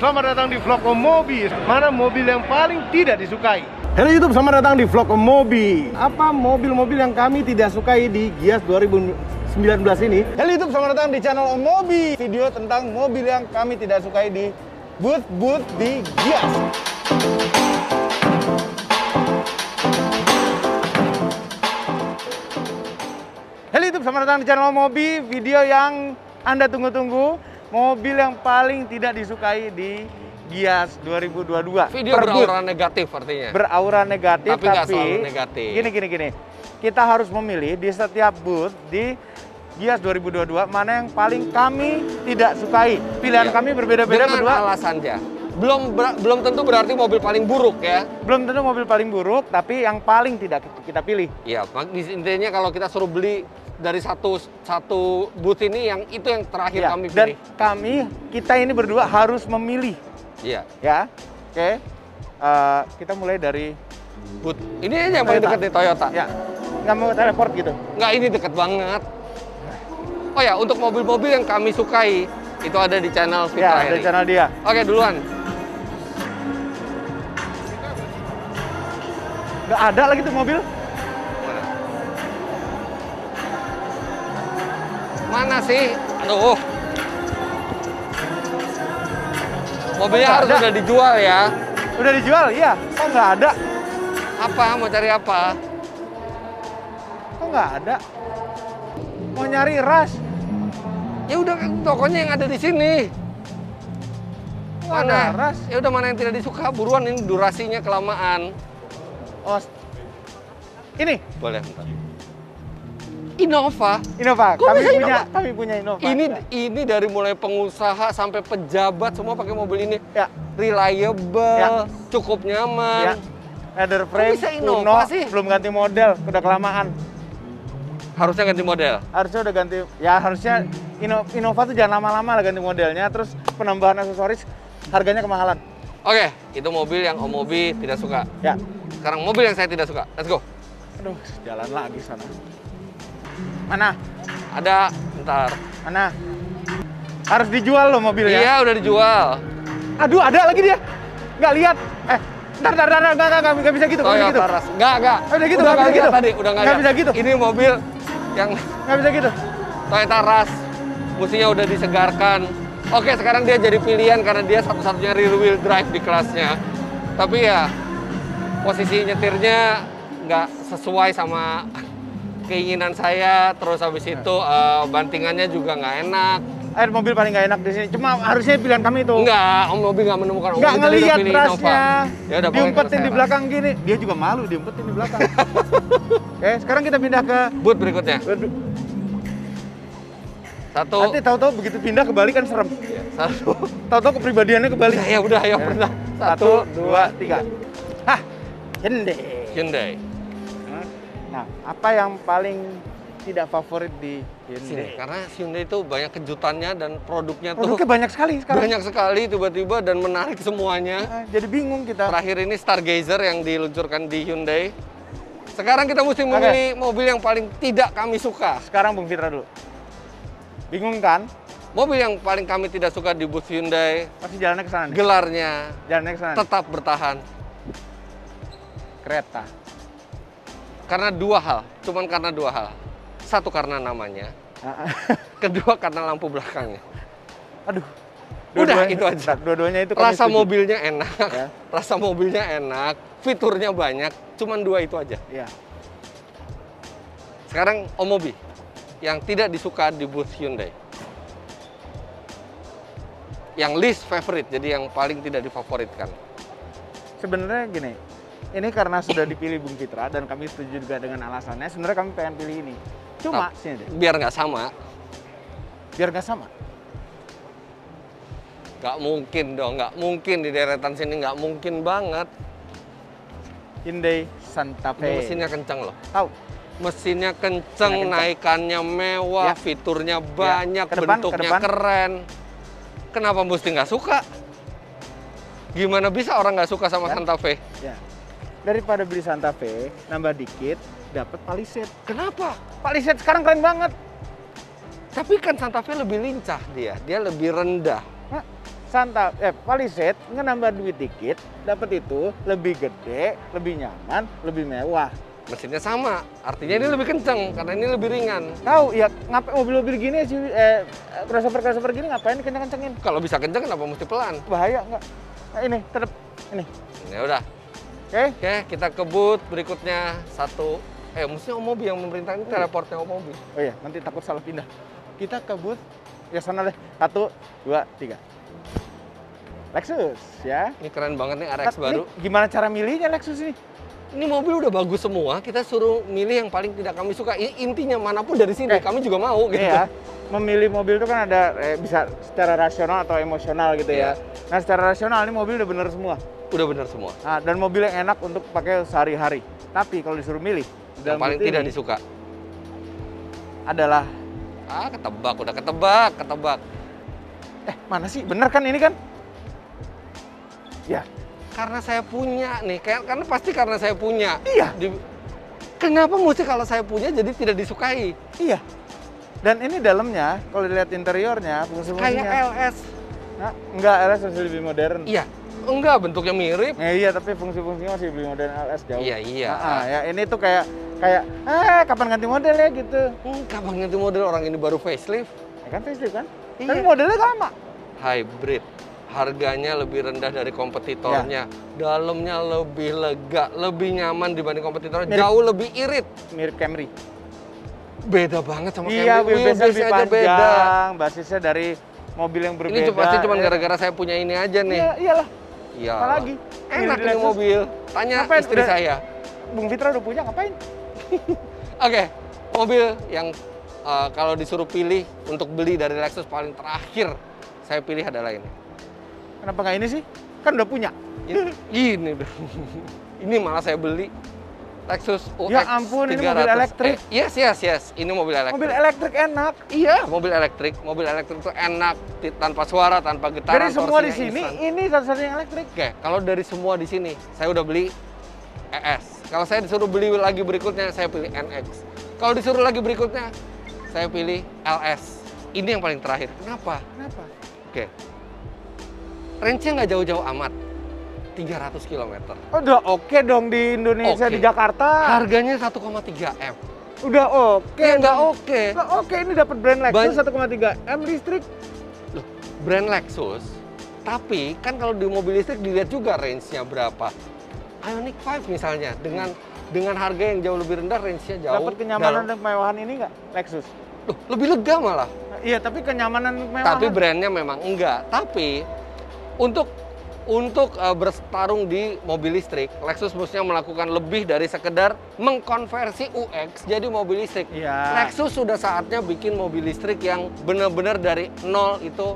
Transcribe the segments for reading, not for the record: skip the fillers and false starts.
selamat datang di vlog Mobi. Mana mobil yang paling tidak disukai? Halo YouTube, selamat datang di vlog Mobi. Apa mobil-mobil yang kami tidak sukai di Gias 2019 ini? Halo YouTube, selamat datang di channel Mobi. Video tentang mobil yang kami tidak sukai di booth di Gias. Halo YouTube, selamat datang di channel Mobi. Video yang Anda tunggu-tunggu, mobil yang paling tidak disukai di Gias 2022. Video beraura negatif artinya. Beraura negatif, tapi nggak selalu negatif. Gini. Kita harus memilih di setiap booth di Gias 2022 mana yang paling kami tidak sukai. Pilihan kami berbeda-beda berdua. Dengan alasannya. Belum tentu berarti mobil paling buruk ya. Belum tentu mobil paling buruk, tapi yang paling tidak kita pilih. Iya, intinya kalau kita suruh beli dari satu booth ini, yang itu yang terakhir kami pilih. Dan kita ini berdua harus memilih. Iya. Ya, oke. Kita mulai dari booth. Ini aja yang paling dekat di Toyota. Ya, nggak mau teleport gitu. Nggak, ini dekat banget. Oh ya, untuk mobil-mobil yang kami sukai, itu ada di channel Fitra ya, di channel dia. Oke, duluan. Nggak ada lagi tuh mobil. Mana sih? Aduh. Mobilnya harus udah dijual ya? Udah dijual, iya. Kok nggak ada? Apa? Mau cari apa? Kok nggak ada? Mau nyari ras. Ya udah, tokonya yang ada di sini. Mana? Ras. Ya udah, mana yang tidak disuka? Buruan, ini durasinya kelamaan. Oh, ini boleh, bentar. Innova. Kok kami punya Innova. Ini dari mulai pengusaha sampai pejabat semua pakai mobil ini. Ya. Reliable, ya. Cukup nyaman. Ya. Leather frame, bisa Innova sih? Belum ganti model, udah kelamaan. Harusnya ganti model. Harusnya udah ganti. Ya harusnya Innova tuh jangan lama-lama lah ganti modelnya. Terus penambahan aksesoris harganya kemahalan. Oke, itu mobil yang Om Mobi tidak suka. Ya. Sekarang mobil yang saya tidak suka. Let's go. Aduh, jalan lagi sana. Mana? Ada, bentar. Mana? Harus dijual loh mobilnya. Iya, udah dijual. Aduh, ada lagi dia. Nggak lihat. Nggak bisa gitu. Toyota Rush. Nggak. Udah gitu, udah nggak bisa gitu. Tadi, udah nggak bisa gitu. Ini mobil yang nggak bisa gitu. Toyota Rush. Musiknya udah disegarkan. Oke, sekarang dia jadi pilihan karena dia satu-satunya rear wheel drive di kelasnya. Tapi ya, posisi nyetirnya nggak sesuai sama keinginan saya. Terus habis itu bantingannya juga nggak enak. Mobil paling nggak enak di sini. Cuma harusnya pilihan kami itu. Nggak, Om Mobi nggak menemukan. Nggak ngelihat rasnya. Ya udah, diumpetin di belakang gini. Dia juga malu diumpetin di belakang. Oke, sekarang kita pindah ke booth berikutnya. Satu. Nanti tahu-tahu begitu pindah kebalik kan serem. Ya, satu. Tahu-tahu kepribadiannya kebalik. Ya udah, ayo pernah. 1, 2, 3. Hah, Hyundai. Nah, apa yang paling tidak favorit di Hyundai? Karena Hyundai itu banyak kejutannya dan produknya tuh banyak sekali sekarang. Banyak sekali tiba-tiba dan menarik semuanya. Jadi bingung kita. Terakhir ini Stargazer yang diluncurkan di Hyundai. Sekarang kita mesti memilih mobil yang paling tidak kami suka. Sekarang Bung Fitra dulu. Bingung kan? Mobil yang paling kami tidak suka di booth Hyundai. Masih jalannya ke sana nih. Gelarnya jalannya ke sana. Tetap bertahan. Kereta. Karena dua hal. Satu karena namanya. Kedua karena lampu belakangnya. Aduh. Udah itu aja. Dua-duanya itu rasa mobilnya enak. Ya. Rasa mobilnya enak, fiturnya banyak, cuman dua itu aja. Iya. Sekarang Om Mobi yang tidak disuka di booth Hyundai. Yang least favorite, jadi yang paling tidak difavoritkan. Sebenarnya gini, ini karena sudah dipilih Bung Fitra dan kami setuju juga dengan alasannya, sebenarnya kami pengen pilih ini. Cuma sini deh. Biar nggak sama. Nggak mungkin dong, nggak mungkin di deretan sini, nggak mungkin banget. Hyundai Santa Fe. Mesinnya kencang loh. Tahu? Mesinnya kenceng, naikannya mewah, fiturnya banyak, bentuknya keren. Kenapa mesti nggak suka? Gimana bisa orang nggak suka sama Santa Fe? Ya. Daripada beli Santa Fe, nambah dikit, dapat Palisade. Kenapa? Palisade sekarang keren banget. Tapi kan Santa Fe lebih lincah dia lebih rendah. Palisade nggak nambah duit dikit, dapat itu lebih gede, lebih nyaman, lebih mewah. Mesinnya sama, artinya ini lebih kenceng karena ini lebih ringan. Tahu ya, ngapain mobil-mobil gini sih, crossover gini ngapain kenceng-kencengin? Kalau bisa kenceng kenapa mesti pelan? Bahaya nggak? Nah, ini tetap ini. Ya udah. Oke, kita ke booth berikutnya mestinya Omobi yang memerintah ini teleportnya Omobi. Oh iya, nanti takut salah pindah. Kita ke booth, ya sana deh. 1, 2, 3. Lexus ya. Ini keren banget nih RX baru. Ini gimana cara milihnya Lexus ini? Ini mobil udah bagus semua, kita suruh milih yang paling tidak kami suka. Intinya manapun dari sini, kami juga mau gitu. Iya, memilih mobil itu kan ada bisa secara rasional atau emosional gitu ya. Nah, secara rasional ini mobil udah bener semua. Udah bener semua. Nah, dan mobil yang enak untuk pakai sehari-hari. Tapi kalau disuruh milih, yang paling tidak disuka adalah ketebak, udah ketebak. Mana sih? Bener kan ini kan? Ya. Karena saya punya nih, karena pasti karena saya punya. Iya. Kenapa mesti kalau saya punya jadi tidak disukai? Iya. Dan ini dalamnya, kalau dilihat interiornya, fungsi-fungsinya kayak LS. Nah, enggak, LS masih lebih modern. Iya. Enggak, bentuknya mirip. Iya, tapi fungsi-fungsinya masih lebih modern LS jauh. Iya. Ya ini tuh kayak kapan ganti model ya gitu. Kapan ganti model, orang ini baru facelift. Ya kan facelift kan? Iya. Tapi modelnya lama. Hybrid. Harganya lebih rendah dari kompetitornya. Dalamnya lebih lega, lebih nyaman dibanding kompetitornya. Jauh lebih irit. Mirip Camry. Beda banget sama Camry. Iya, wheelbase lebih panjang. Beda. Basisnya dari mobil yang berbeda. Ini pasti cuma gara-gara saya punya ini aja nih. Iyalah. Iya. Apalagi? Enak ini mobil. Tanya istri saya. Bung Fitra udah punya, ngapain? Oke, mobil yang kalau disuruh pilih untuk beli dari Lexus paling terakhir, saya pilih adalah ini. Kenapa nggak ini sih? Kan udah punya. Ini dong. Ini malah saya beli. Lexus UX 300. Ya ampun, ini mobil elektrik. Yes. Ini mobil elektrik. Mobil elektrik enak. Iya, mobil elektrik. Mobil elektrik itu enak, tanpa suara, tanpa getaran. Dari semua di sini, ini satu-satunya yang elektrik. Oke, kalau dari semua di sini, saya udah beli ES. Kalau saya disuruh beli lagi berikutnya, saya pilih NX. Kalau disuruh lagi berikutnya, saya pilih LS. Ini yang paling terakhir. Kenapa? Oke. Range-nya nggak jauh-jauh amat. 300 km. Udah oke dong di Indonesia, di Jakarta. Harganya 1,3 M. Udah oke. Ya nggak oke. Nggak oke, ini dapat brand Lexus 1,3 M listrik. Loh, brand Lexus. Tapi kan kalau di mobil listrik dilihat juga range-nya berapa. Ioniq 5 misalnya, dengan harga yang jauh lebih rendah, range-nya jauh. Dapat kenyamanan dan kemewahan ini nggak Lexus? Loh, lebih lega malah. Iya, tapi kenyamanan dan kemewahan. Tapi brandnya memang enggak. Tapi untuk bertarung di mobil listrik, Lexus mestinya melakukan lebih dari sekedar mengkonversi UX jadi mobil listrik. Iya. Lexus sudah saatnya bikin mobil listrik yang benar-benar dari nol itu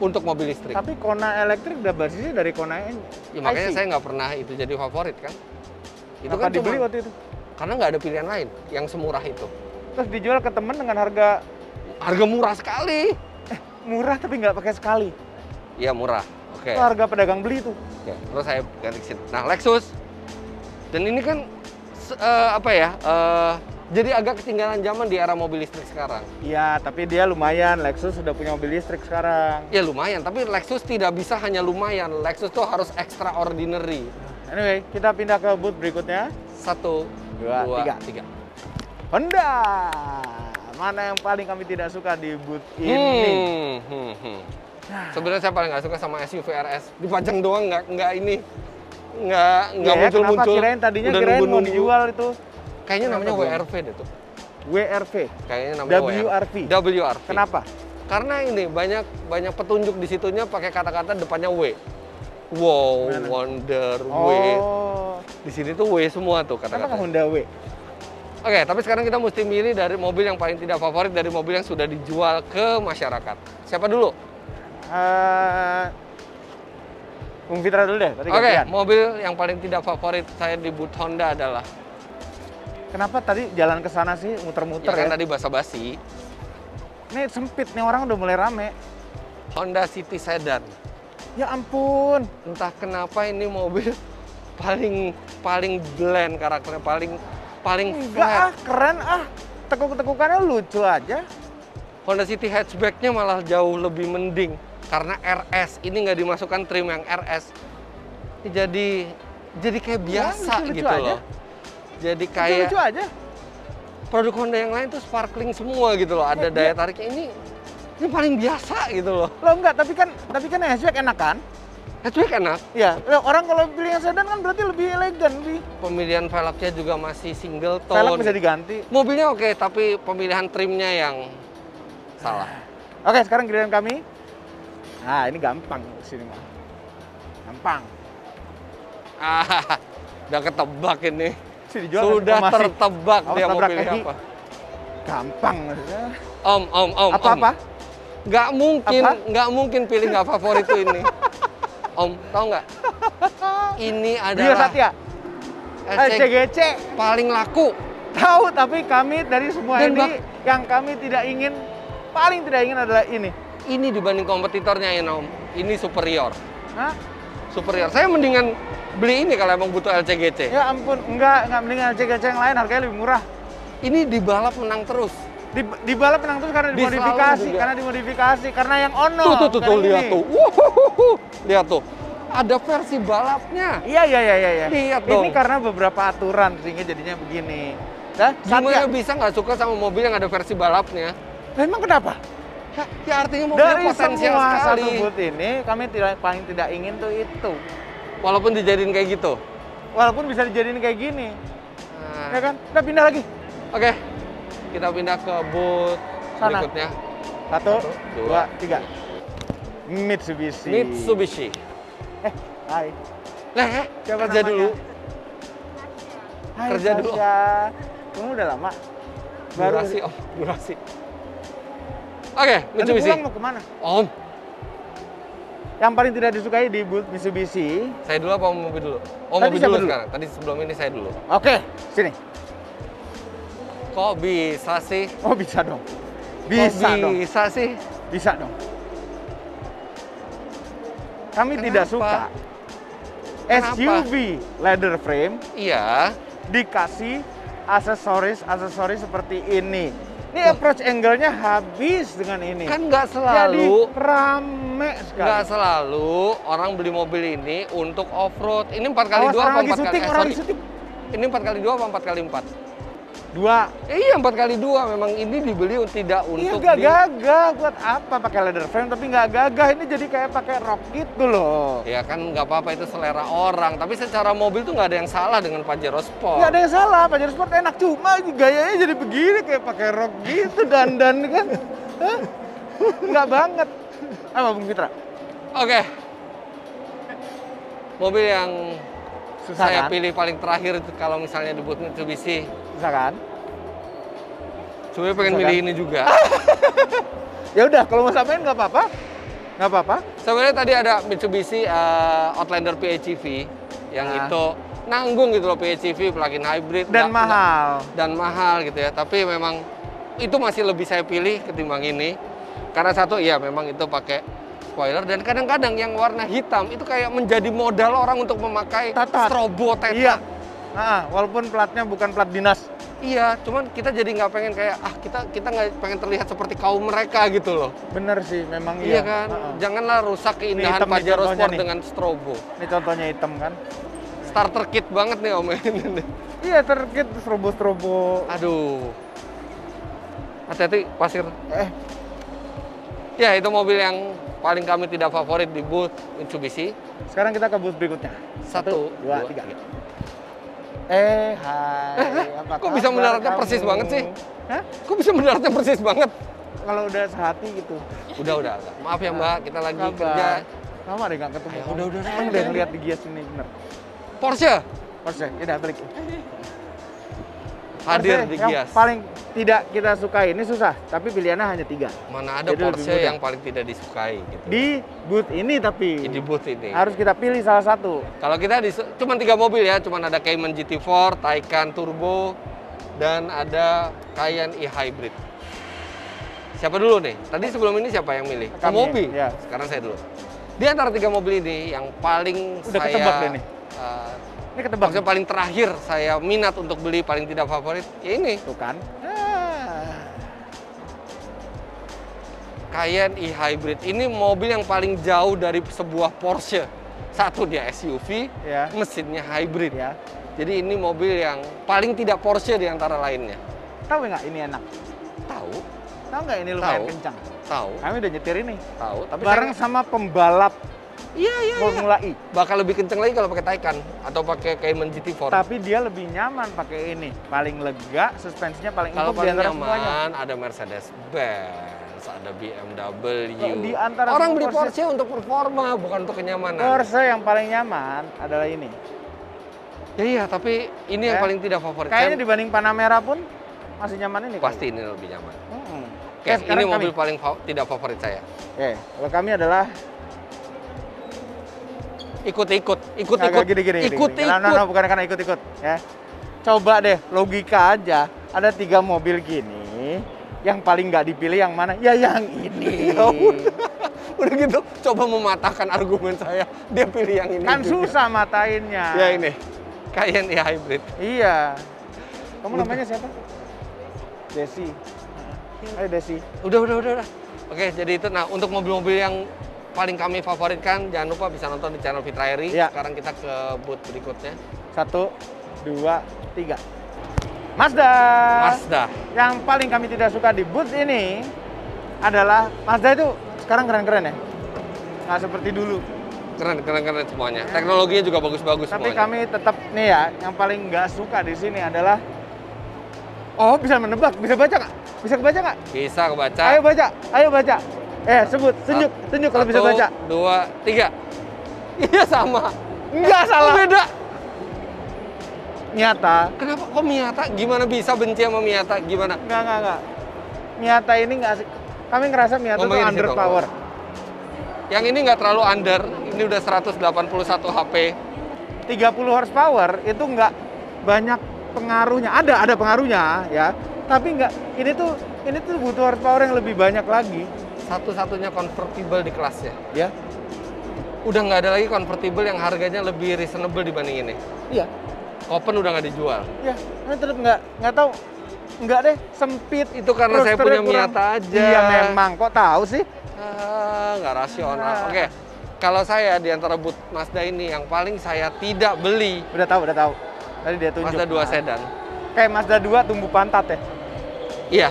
untuk mobil listrik. Tapi Kona elektrik udah basisnya dari Kona ini. Ya, makanya saya nggak pernah itu jadi favorit kan. Itu kan cuma dibeli waktu itu? Karena nggak ada pilihan lain yang semurah itu. Terus dijual ke temen dengan harga murah sekali. Murah tapi nggak pakai sekali. Iya, murah. Oke. Itu harga pedagang beli itu. Oke, terus saya ganti ke sini. Nah, Lexus. Dan ini kan jadi agak ketinggalan zaman di era mobil listrik sekarang. Iya, tapi dia lumayan. Lexus sudah punya mobil listrik sekarang. Ya lumayan, tapi Lexus tidak bisa hanya lumayan. Lexus tuh harus extraordinary. Anyway, kita pindah ke booth berikutnya. 1, 2, 3. Honda. Mana yang paling kami tidak suka di booth ini? Sebenarnya saya paling nggak suka sama SUV RS. Dipajang doang, nggak Nggak muncul-muncul. Kirain mau dijual itu. Kayaknya namanya WRV deh tuh. WRV. Kayaknya namanya WRV. WRV. Kenapa? Karena ini banyak petunjuk di situnya pakai kata-kata depannya W. Wow, mana? Wonder W. Di sini tuh W semua tuh kata-kata. Kenapa Honda W? Oke, tapi sekarang kita mesti milih dari mobil yang paling tidak favorit dari mobil yang sudah dijual ke masyarakat. Siapa dulu? Bung Fitra dulu deh. Oke, mobil yang paling tidak favorit saya di booth Honda adalah. Kenapa tadi jalan ke sana sih muter-muter ya? Kan tadi basa-basi. Ini sempit nih, orang udah mulai rame. Honda City Sedan. Ya ampun. Entah kenapa ini mobil paling bland karakternya, paling flat. Keren Tekuk-tekukannya lucu aja. Honda City hatchback-nya malah jauh lebih mending. karena RS ini nggak dimasukkan trim yang RS, ini jadi kayak biasa lucu-lucu gitu aja. loh. Jadi kayak Lucu aja. produk Honda yang lain tuh sparkling semua gitu loh. Ada daya tariknya, ini paling biasa gitu loh. Loh enggak, tapi kan hatchback enak kan? Hatchback enak. Iya, orang kalau pilih yang sedan kan berarti lebih elegan, lebih. Pemilihan velgnya juga masih single Velg tone. bisa diganti. Mobilnya oke, tapi pemilihan trimnya yang salah. Oke, sekarang giliran kami. Nah, ini gampang sini mah. Gampang. Ah, udah ketebak ini. Sini dijual Sudah masih. tertebak Awas dia mau tabrak pilih kaki. apa. Gampang maksudnya. Om. Apa-apa? Nggak mungkin, Apa? nggak mungkin pilih nggak favorit tuh ini. Om, tahu nggak? Ini Bio adalah Satya. LCGC. paling laku. Tahu, tapi kami dari semua Dan ini yang kami tidak ingin, paling tidak ingin adalah ini. Ini dibanding kompetitornya ya, Om. Ini superior. Hah? Superior. Saya mendingan beli ini kalau emang butuh LCGC. Ya ampun, enggak mendingan LCGC yang lain, harganya lebih murah. Ini di balap menang terus. Di balap menang terus karena Di dimodifikasi, selalu juga. karena yang ono. Tuh, bukan lihat ini. tuh. Wuhuhuhu. Lihat tuh. Ada versi balapnya. Iya. Lihat Ini dong. karena beberapa aturan sehingga jadinya begini. Nah, Gimana Satya, bisa nggak suka sama mobil yang ada versi balapnya? memang kenapa? Ya artinya mobilnya Dari potensial semua sekali. satu booth ini, kami paling tidak ingin tuh itu. Walaupun dijadiin kayak gitu. Walaupun bisa dijadiin kayak gini, Nah, ya kan? Kita pindah lagi. Oke, kita pindah ke booth Sana. berikutnya. 1, dua, 2, 3. Mitsubishi. Mitsubishi. Hai. Siapa kerja namanya? dulu. Hai, Kerja dulu. Sasha. Kamu udah lama? Durasi, Om. Durasi. Oke, Nanti Mitsubishi. pulang mau kemana? Om, Yang paling tidak disukai di booth Mitsubishi. saya dulu apa mobil dulu? Oh, Tadi mobil siapa dulu dulu? sekarang. Tadi sebelum ini saya dulu. Oke, sini. Kok bisa sih? Oh, bisa dong. Bisa Kok dong. bisa sih? Bisa dong. Kami Kenapa? tidak suka Kenapa? SUV leather frame Iya. dikasih aksesoris seperti ini. Ini approach angle-nya habis dengan ini. Kan nggak Jadi selalu, rame sekali. nggak selalu orang beli mobil ini untuk off-road. Ini 4x2 Awas, apa orang lagi 4x4? syuting, orang lagi syuting. Ini 4x2 apa 4x4? 2. Iya, 4x2. Memang ini dibeli tidak Iya, untuk nggak gagah. Buat apa pakai leather frame tapi nggak gagah? Ini jadi kayak pakai rok gitu loh. Ya kan nggak apa-apa, itu selera orang. Tapi secara mobil tuh nggak ada yang salah dengan Pajero Sport. Nggak ada yang salah, Pajero Sport enak. Cuma gayanya jadi begini kayak pakai rok gitu, dandan kan. Hah? Nggak banget. Apa Bung Fitra? Oke. Mobil yang Susah saya kan? pilih paling terakhir itu kalau misalnya di booth Mitsubishi. Susah kan? Sebenarnya pengen Susah milih kan? ini juga. Ya udah, kalau mau samain nggak apa-apa. Nggak apa-apa. Sebenarnya tadi ada Mitsubishi Outlander PHEV yang Nah. itu nanggung gitu loh, PHEV plug-in hybrid Dan mahal. dan mahal gitu ya. Tapi memang itu masih lebih saya pilih ketimbang ini. Karena satu, iya memang itu pakai spoiler, dan kadang-kadang yang warna hitam itu kayak menjadi modal orang untuk memakai Tatat. strobo Teta. Iya. Nah, walaupun platnya bukan plat dinas. Iya, cuman kita jadi nggak pengen kayak kita nggak pengen terlihat seperti kaum mereka gitu loh. Bener sih, memang Iya iya. kan? Heeh. Janganlah rusak keindahan hitam nih Pajero contohnya Sport nih. dengan strobo. Ini contohnya hitam kan? Starter kit banget nih Om ini. Iya, terkait strobo-strobo. Aduh. Hati-hati pasir. Eh, Ya, itu mobil yang paling kami tidak favorit di booth Mitsubishi. sekarang kita ke booth berikutnya. 1, 2, 3. Hai. Apa Kok bisa kabar mendaratnya kamu? persis banget sih? Hah? Kok bisa mendaratnya persis banget? Kalau udah sehati gitu. Udah. Maaf ya Mbak, kita lagi Kabar. kerja. Lama deh nggak ketemu. Ayo, kamu. udah, Kamu udah ngeliat di Gias ini bener. Porsche Porsche, udah balik. hadir Porsche di yang Gias. paling tidak kita sukai ini susah, tapi pilihannya hanya 3. Mana ada Jadi lebih Porsche mudah. yang paling tidak disukai gitu. Di booth ini tapi Di booth ini. harus kita pilih salah satu. Kalau kita cuma 3 mobil ya, cuma ada Cayman GT4, Taycan Turbo, dan ada Cayenne e-Hybrid. Siapa dulu nih? Tadi sebelum ini siapa yang milih? Kami, Mobil. ya. Sekarang saya dulu. Di antara 3 mobil ini yang paling Udah saya ketebak deh nih. Ini ketebak. maksudnya paling terakhir saya minat untuk beli, paling tidak favorit, ya ini. Tuh kan. Cayenne e-Hybrid. Ini mobil yang paling jauh dari sebuah Porsche. Satu, dia SUV, Ya. mesinnya hybrid. Ya. Jadi ini mobil yang paling tidak Porsche di antara lainnya. Tahu nggak ini enak? Tahu, Tahu nggak ini lumayan Tahu. kencang? tahu, Kami udah nyetir ini. tahu. Tapi Bareng sama pembalap iya. Formula E. Bakal lebih kenceng lagi kalau pakai Taycan atau pakai Cayman GT4. Tapi dia lebih nyaman pakai ini. Paling lega, suspensinya paling Kalau empuk di paling antara semuanya. nyaman ada Mercedes-Benz, ada BMW. Di antara Orang semua beli Porsche- Porsche untuk performa, bukan untuk kenyamanan. Porsche yang paling nyaman adalah ini. Ya iya, tapi ini yang Ya. paling tidak favorit. Kayaknya Saya dibanding Panamera pun masih nyaman ini. pasti ini lebih nyaman. Oke, Oke, ini mobil paling tidak favorit saya. Oke, kalau kami adalah Ikut-ikut. agak gini. Nah, bukan karena ikut-ikut ya. Coba deh logika aja. Ada 3 mobil gini, yang paling nggak dipilih yang mana? Ya yang ini. Ya udah gitu, coba mematahkan argumen saya. Dia pilih yang ini. Kan juga. susah matainnya. Ya ini, Cayenne e-Hybrid. Iya. Kamu namanya siapa? Desi. Ayo Desi. Udah. Oke, jadi itu. Nah, untuk mobil-mobil yang paling kami favoritkan, jangan lupa bisa nonton di channel Fitra Eri. Ya. Sekarang kita ke booth berikutnya. 1, 2, 3. Mazda. Mazda. Yang paling kami tidak suka di booth ini adalah Mazda itu sekarang keren-keren ya. Nggak seperti dulu. Keren semuanya. Teknologinya juga bagus-bagus Tapi semuanya. kami tetap nih ya, yang paling nggak suka di sini adalah bisa menebak, bisa baca nggak? Bisa kebaca nggak? Bisa kebaca. Ayo baca. Sebut, tunjuk kalau bisa baca. 1, 2, 3. Iya sama. Enggak salah. Beda. Miata. Kenapa kok Miata? Gimana bisa benci sama Miata? Gimana? Enggak. Miata ini nggak asik. Kami ngerasa Miata tuh Ngomongin di under situ. power. Yang ini nggak terlalu under. Ini udah 181 HP. 30 horsepower itu nggak banyak pengaruhnya. Ada pengaruhnya ya. Tapi nggak. Ini tuh butuh horsepower yang lebih banyak lagi. Satu-satunya convertible di kelasnya. Ya. Udah nggak ada lagi convertible yang harganya lebih reasonable dibanding ini. Iya. Copen udah nggak dijual. Ya. Ini tetap nggak tahu. Nggak deh, sempit. Itu karena saya punya Miata aja. Iya memang. Kok tahu sih? Nggak rasional. Oke. Kalau saya di antara boot Mazda ini yang paling saya tidak beli. Udah tahu. Tadi dia tunjuk. Mazda 2 sedan. Kayak Mazda 2 tumbuh pantat ya? Iya.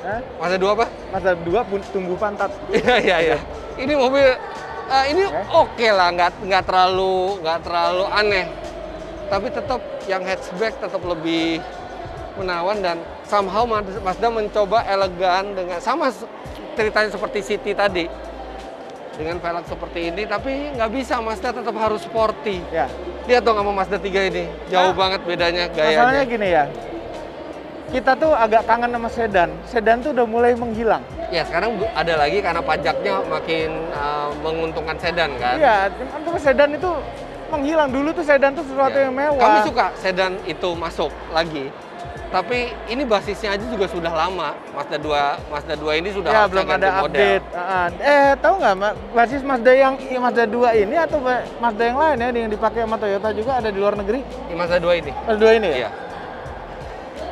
Hah? Mazda 2 apa? Mazda 2 tumbuh pantat. Iya. Ini mobil ini oke lah, nggak terlalu aneh. Tapi tetap yang hatchback tetap lebih menawan dan somehow Mazda mencoba elegan dengan sama ceritanya seperti City tadi. Dengan velg seperti ini, tapi nggak bisa, Mazda tetap harus sporty. Ya. Lihat dong sama Mazda 3 ini, jauh banget bedanya gayanya. Masalahnya gini ya, kita tuh agak kangen sama sedan. Sedan tuh udah mulai menghilang. Ya sekarang ada lagi karena pajaknya makin menguntungkan sedan kan. Iya, untuk sedan itu menghilang. Dulu tuh sedan tuh sesuatu Ya. yang mewah. Kami suka sedan itu masuk lagi. Tapi ini basisnya aja juga sudah lama. Mazda 2 ini sudah Ya, harusnya belum ganti ada model. update. Tahu nggak, basis Mazda Mazda 2 ini atau Mazda yang lain ya yang dipakai sama Toyota juga ada di luar negeri? Ini Mazda 2 ini. Mazda 2 ini ya? Iya.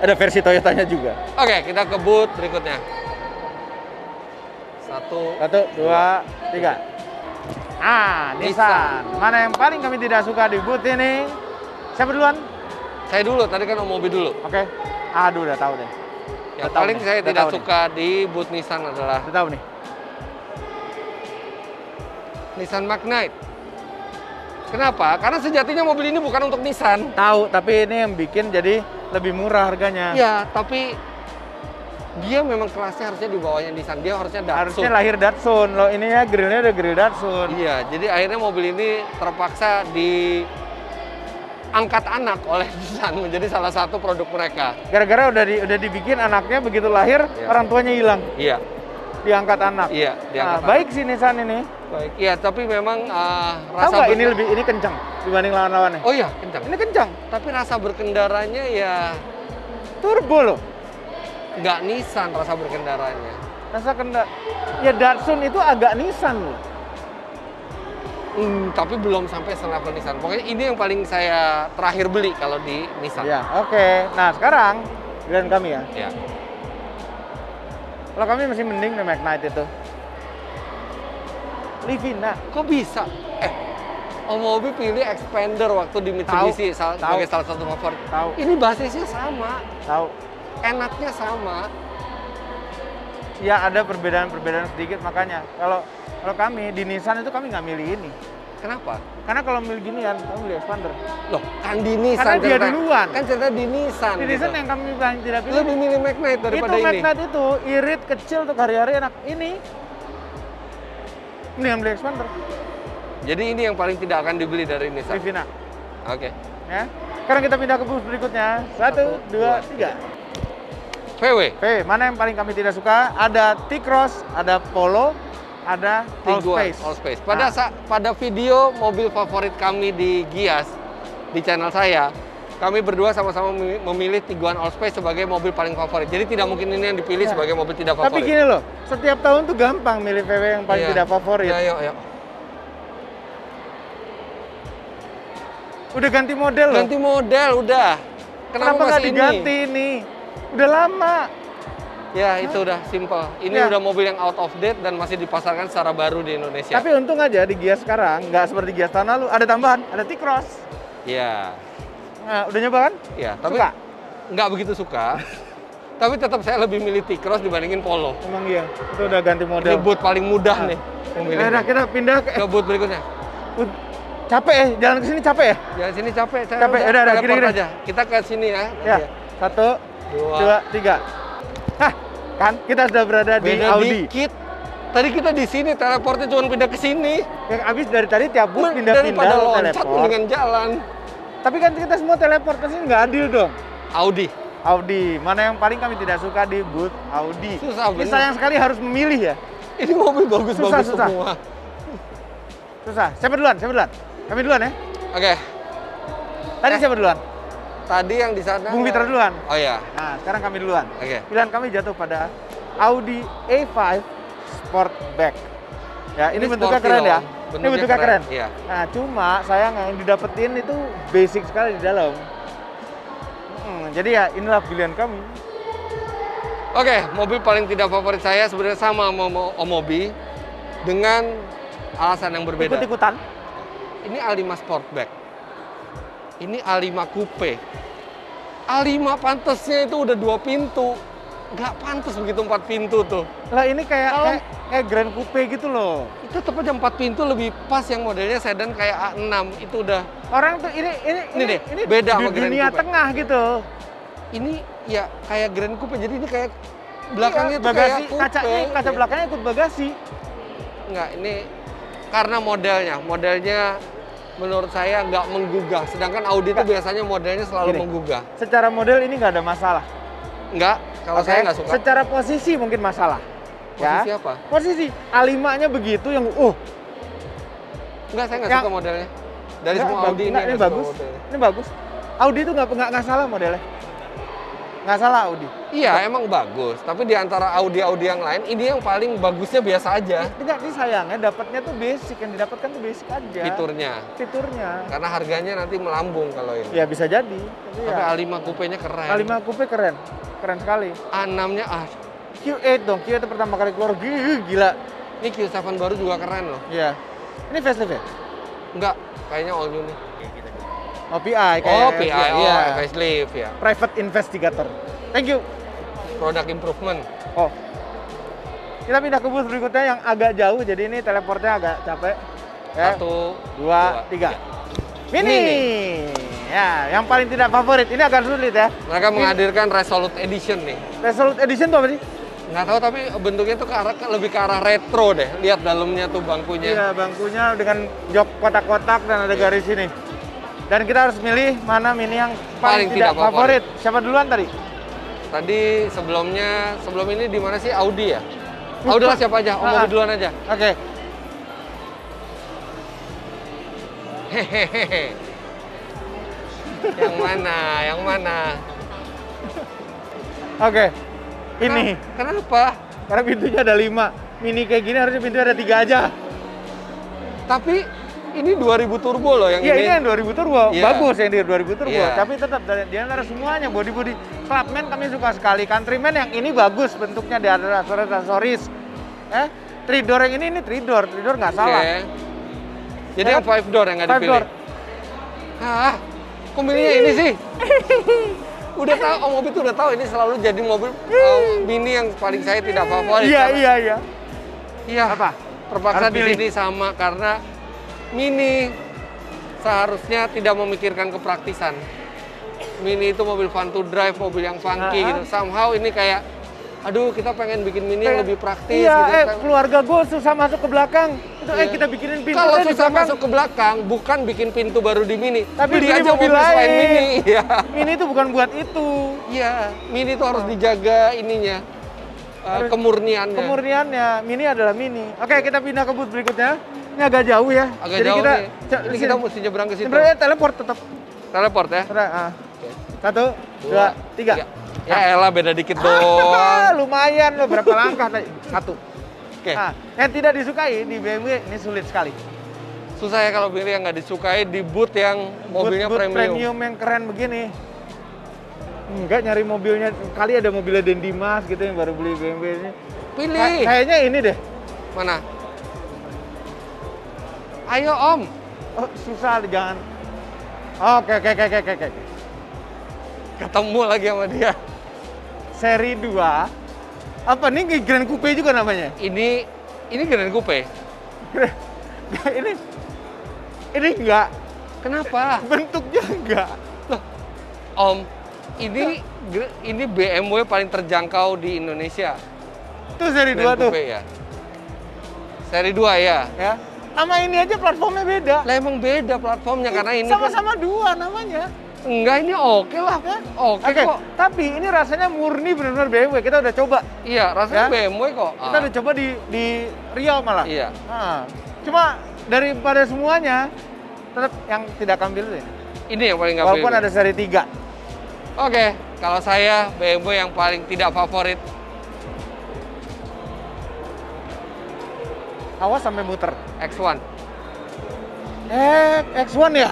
Ada versi Toyotanya juga. Oke, kita ke booth berikutnya. 1, 2, 3. Nissan. Mana yang paling kami tidak suka di booth ini? Siapa duluan? Saya dulu, tadi kan Om Mobi dulu. Oke. Udah tahu deh. Yang Udah tahu paling nih, saya udah tidak tahu suka di booth Nissan adalah Udah tahu nih. Nissan Magnite. Kenapa? Karena sejatinya mobil ini bukan untuk Nissan. Tahu, tapi ini yang bikin jadi lebih murah harganya. Ya, tapi dia memang kelasnya harusnya di bawahnya Nissan. Dia harusnya Datsun. Harusnya lahir Datsun. Loh, ini ya grillnya udah grill Datsun. Iya, jadi akhirnya mobil ini terpaksa diangkat anak oleh Nissan menjadi salah satu produk mereka. Gara-gara udah dibikin anaknya begitu lahir, Iya. orang tuanya hilang. Iya, Diangkat anak. iya, diangkat anak. Baik sih Nissan ini. Baik. Iya, tapi memang Tahu rasa nggak ini kencang dibanding lawan-lawannya? Oh iya, kencang. Ini kencang. Tapi rasa berkendaranya ya Turbo loh. nggak Nissan rasa berkendaranya. Rasa ya Datsun itu agak Nissan loh. Tapi belum sampai selevel Nissan. Pokoknya ini yang paling saya terakhir beli kalau di Nissan. Ya, oke. Nah, sekarang giliran kami ya. Ya. Kalau kami masih mending nih Magnite itu. Livina. Kok bisa? Om Mobi pilih Expander waktu di Mitsubishi sebagai salah satu favorit. Tahu. Ini basisnya sama. Tahu. Enaknya sama. Ya ada perbedaan sedikit, makanya kalau kami di Nissan itu kami nggak milih ini. Kenapa? Karena kalau milih ginian, kami milih Expander. Loh, kan di Nissan. Karena dia duluan. Kan cerita di Nissan. Di Nissan yang kami paling tidak pilih. Lebih milih Magnite daripada itu ini. Magnite itu irit kecil untuk hari-hari enak. Ini yang beli Expander. Jadi ini yang paling tidak akan dibeli dari Nissan. Livina. Oke. Ya. Sekarang kita pindah ke bus berikutnya. 1, 2, 3. VW. Mana yang paling kami tidak suka? Ada T-Cross, ada Polo, ada Allspace. Allspace. Pada video mobil favorit kami di Gias di channel saya, kami berdua sama-sama memilih Tiguan Allspace sebagai mobil paling favorit. Jadi tidak mungkin ini yang dipilih sebagai mobil tidak favorit. Tapi gini loh, setiap tahun tuh gampang milih VW yang paling tidak favorit. Ya, ayo. Udah ganti model loh. Ganti model udah. Kenapa nggak masih diganti ini? Udah lama. Ya, itu udah simple. Ini udah mobil yang out of date dan masih dipasarkan secara baru di Indonesia. Tapi untung aja di Gias sekarang, nggak seperti Gias tahun lalu. Ada tambahan, ada T-Cross. Iya. Nah, udah nyoba kan? Iya, tapi suka? Nggak begitu suka. Tapi tetap saya lebih milih T-Cross dibandingin Polo. Emang iya, itu udah ganti model. Ini boot paling mudah nih. Nah, kita pindah ke boot berikutnya. Capek ya? Jalan ke sini capek ya? Jalan sini capek. Capek, udah gini aja. Kita ke sini ya. Ya, 1, 2, 3. Hah, kan kita sudah berada di Audi. Dikit. Tadi kita di sini, teleportnya cuma pindah ke sini. Yang abis dari tadi tiap bus pindah-pindah daripada loncat dengan jalan. Tapi kan kita semua teleport ke sini nggak adil dong. Audi. Mana yang paling kami tidak suka di booth Audi? Susah bener. Ini sayang sekali harus memilih ya. Ini mobil bagus-bagus semua. Susah. Siapa duluan? Kami duluan ya? Oke. Tadi siapa duluan? Tadi yang di sana. Bung Fitra duluan. Oh iya. Nah, sekarang kami duluan. Oke. Pilihan kami jatuh pada Audi A5 Sportback. Ya, ini bentuknya keren ya. Ini bentuknya keren. Iya. Nah, cuma sayang yang didapetin itu basic sekali di dalam. Jadi ya inilah pilihan kami. Oke, mobil paling tidak favorit saya sebenarnya sama sama Om Mobi dengan alasan yang berbeda. Ikut-ikutan. Ini A5 Sportback. Ini A5 Coupe. A5 pantasnya itu udah 2 pintu. Nggak pantas begitu 4 pintu tuh. Lah ini kayak Grand Coupe gitu loh. Itu tetap aja 4 pintu lebih pas yang modelnya sedan kayak A6. Itu udah. Orang tuh ini beda sama di Grand dunia Coupe. tengah gitu. Ini ya kayak Grand Coupe. Jadi ini kayak belakangnya tuh bagasi, kayak coupe. kaca belakangnya ikut bagasi. Enggak, ini karena modelnya menurut saya nggak menggugah. Sedangkan Audi itu biasanya modelnya selalu menggugah. Secara model ini nggak ada masalah. Enggak, kalau saya nggak suka. Secara posisi mungkin masalah. Posisi apa? Posisi A5-nya begitu yang Enggak, saya nggak suka modelnya. Dari semua Audi ini bagus. Ini bagus. Audi itu nggak salah modelnya. Nggak salah Audi. Iya, emang bagus. Tapi di antara Audi yang lain, ini yang paling bagusnya biasa aja. Tidak, ini sayangnya dapatnya tuh basic. Yang didapatkan tuh basic aja. Fiturnya. Karena harganya nanti melambung kalau ini. Ya bisa jadi. Tapi A5 Coupe-nya keren. A5 Coupe keren. Keren sekali. A6-nya Q8 dong. Q8 pertama kali keluar. Gila. Ini Q7 baru juga keren loh. Iya. Ini facelift ya? Enggak, kayaknya all new nih. Oh, PI kayak facelift ya. Private Investigator. Thank you. Product improvement. Oh. Kita pindah ke bus berikutnya yang agak jauh, jadi ini teleportnya agak capek. Ya. 1, 2, 3. Mini. Ya, yang paling tidak favorit. Ini agak sulit ya. Mereka menghadirkan Resolute Edition nih. Resolute Edition tuh apa sih? Nggak tahu, tapi bentuknya tuh lebih ke arah retro deh. Lihat dalamnya tuh bangkunya. Iya, bangkunya dengan jok kotak-kotak dan ada garis ini. Dan kita harus milih mana Mini yang paling tidak favorit. Siapa duluan tadi? Tadi sebelum ini di mana sih? Audi ya? Audi lah siapa aja? Om Mobi duluan aja. Oke. Hehehe. Yang mana? Oke. Ini. Kenapa? Karena pintunya ada 5. Mini kayak gini harusnya pintunya ada 3 aja. Tapi ini 2000 turbo loh yang ini. Iya, ini yang 2000 turbo. Yeah. Bagus yang di 2000 turbo. Yeah. Tapi tetap di antara semuanya body Clubman kami suka sekali. Countryman yang ini bagus bentuknya di antara aksesoris. three door yang ini three door nggak salah. Jadi yang 5 door yang nggak Five dipilih. door. Hah, kok milihnya ini sih? Udah tahu, Om Obi tuh udah tahu ini selalu jadi mobil Mini yang paling saya tidak favorit. Iya. Iya. Apa? Terpaksa Harus di pilih. sini sama karena Mini seharusnya tidak memikirkan kepraktisan. Mini itu mobil fun to drive, mobil yang funky gitu. Somehow ini kayak, aduh kita pengen bikin Mini yang lebih praktis Iya, gitu. keluarga gue susah masuk ke belakang. Itu kita bikinin pintu. Kalau di susah belakang. masuk ke belakang, bukan bikin pintu baru di Mini. Tapi beli beli aja mobil mobil selain lain. Mini. Iya. Ini tuh bukan buat itu. Iya, Mini itu harus dijaga ininya. Kemurniannya. Kemurniannya, Mini adalah Mini. Oke, kita pindah ke booth berikutnya. Ini agak jauh ya. Agak Jadi jauh kita, nih. Ini kita mesti nyebrang ke situ. sebenarnya teleport tetap. Teleport ya. Oke. 1, 2, 3. Ya elah beda dikit doang. Lumayan loh, berapa langkah tadi? 1. Oke. Nah, yang tidak disukai di BMW ini sulit sekali. Susah ya kalau pilih yang nggak disukai di booth yang mobilnya Booth premium. yang keren begini. Enggak nyari mobilnya, kali ada mobilnya Den Dimas gitu yang baru beli BMW ini. Pilih. Kayaknya ini deh. Mana? Ayo Om. Oh, susah jangan. Oke. Ketemu lagi sama dia. Seri 2. Apa nih Grand Coupe juga namanya? Ini Grand Coupe. ini enggak. Kenapa? Bentuknya enggak. Loh, Om, ini BMW paling terjangkau di Indonesia. Tuh seri 2 Grand tuh. Coupe ya. Seri 2 ya. Ya. Sama ini aja platformnya beda. Lah emang beda platformnya karena ini sama-sama 2 namanya. Enggak, ini oke lah. Ya? Oke kok. Tapi ini rasanya murni benar-benar BMW. Kita udah coba. Iya, rasanya Ya? BMW kok. Kita udah coba di Riau malah. Iya. Nah, cuma daripada semuanya tetap yang tidak akan pilih ini. Ini yang paling nggak Walaupun pilih. ada seri 3. Oke, kalau saya BMW yang paling tidak favorit. Awas sampai muter. X1. X1 ya?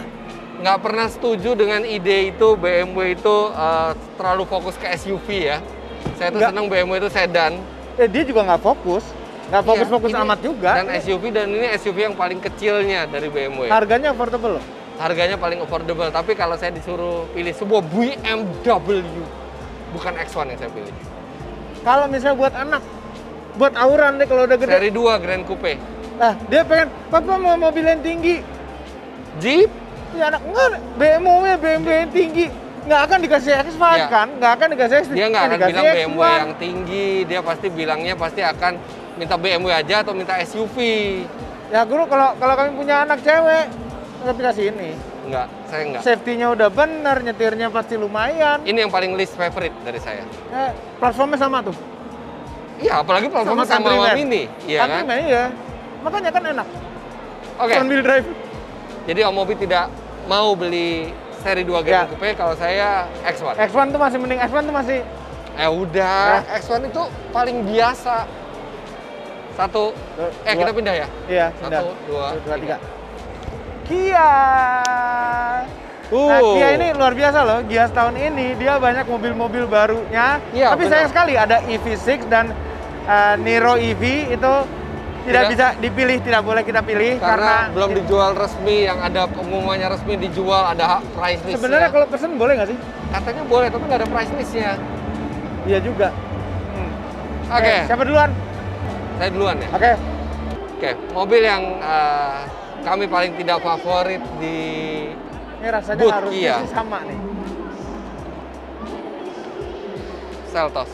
Nggak pernah setuju dengan ide itu BMW itu terlalu fokus ke SUV ya. Saya tuh Nggak. senang BMW itu sedan. Dia juga nggak fokus. Nggak fokus-fokus Iya, ini- amat juga. Dan ini SUV yang paling kecilnya dari BMW. Harganya affordable loh. Harganya paling affordable. Tapi kalau saya disuruh pilih sebuah BMW, bukan X1 yang saya pilih. Kalau misalnya buat anak, buat auran deh kalau udah gede. Seri 2 Grand Coupe. Nah, dia pengen, papa mau mobil yang tinggi. Jeep? Ya anak, enggak, BMW yang tinggi. Nggak akan dikasih X5 Ya. kan? Nggak akan dikasih X5. Dia nggak akan Dikasih bilang BMW X1. yang tinggi. Dia pasti bilangnya akan minta BMW aja atau minta SUV. Ya guru, kalau kami punya anak cewek, tapi kasih ini. Enggak, saya enggak. Safety-nya udah bener, nyetirnya pasti lumayan. Ini yang paling least favorite dari saya. Platformnya sama tuh. Iya, apalagi platformnya sama Countryman. Mini. Iya kan? Countryman, iya. Makanya kan enak. Oke, Front wheel drive. jadi Om Obi tidak mau beli seri 2 Grand Ya. Coupe, kalau saya X1. X1 tuh masih mending, X1 tuh masih Udah, X1 itu paling biasa. Kita pindah ya? iya, 1, 2, 3. Kia. Nah, Kia ini luar biasa loh. Gias tahun ini dia banyak mobil-mobil barunya. Iya, Tapi benar. sayang sekali ada EV6 dan Niro EV itu tidak bisa dipilih, tidak boleh kita pilih Karena belum dijual resmi, yang ada pengumumannya resmi dijual, ada price list. sebenarnya kalau pesen boleh nggak sih? Katanya boleh, tapi nggak ada price listnya. Iya juga. Oke, Siapa duluan? saya duluan ya. Oke. Oke, mobil yang kami paling tidak favorit di Ini rasanya Booth harusnya Kia. sih sama nih. Seltos.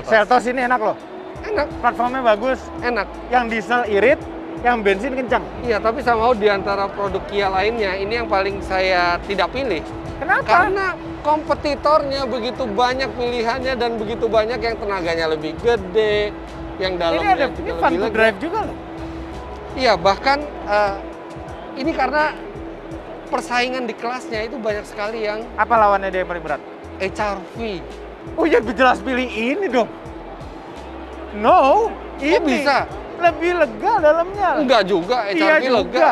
Seltos ini enak loh. Enak, Platformnya bagus. enak. Yang diesel irit, yang bensin kencang. Iya, tapi somehow di antara produk Kia lainnya, ini yang paling saya tidak pilih. Kenapa? Karena kompetitornya begitu banyak pilihannya dan begitu banyak yang tenaganya lebih gede, yang dalamnya ini juga fun lebih to lega. drive juga loh. Iya, bahkan ini karena persaingan di kelasnya itu banyak sekali yang Apa lawannya dia yang paling berat? HR-V. Oh ya jelas pilih ini dong. No, ini bisa? lebih lega dalamnya. Enggak juga, HR-V Iya lega. juga.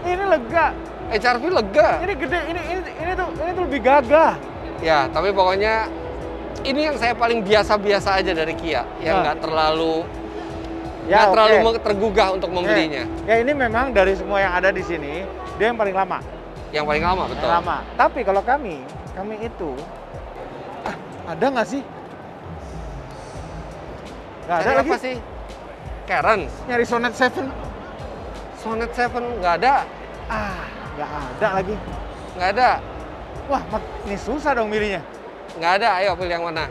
Ini lega. HR-V lega. Ini gede, ini tuh lebih gagah. Ya, tapi pokoknya Ini yang saya paling biasa-biasa aja dari Kia, yang nggak terlalu tergugah untuk membelinya. Ya ini memang dari semua yang ada di sini, dia yang paling lama. Yang paling lama, betul. Yang lama. Tapi kalau kami itu, ada nggak sih? Nggak ada lagi. Apa sih? Karen. Nyari Sonet 7. Sonet 7 nggak ada. Nggak ada lagi. Nggak ada. Wah, ini susah dong milihnya. Nggak ada, ayo pilih yang mana?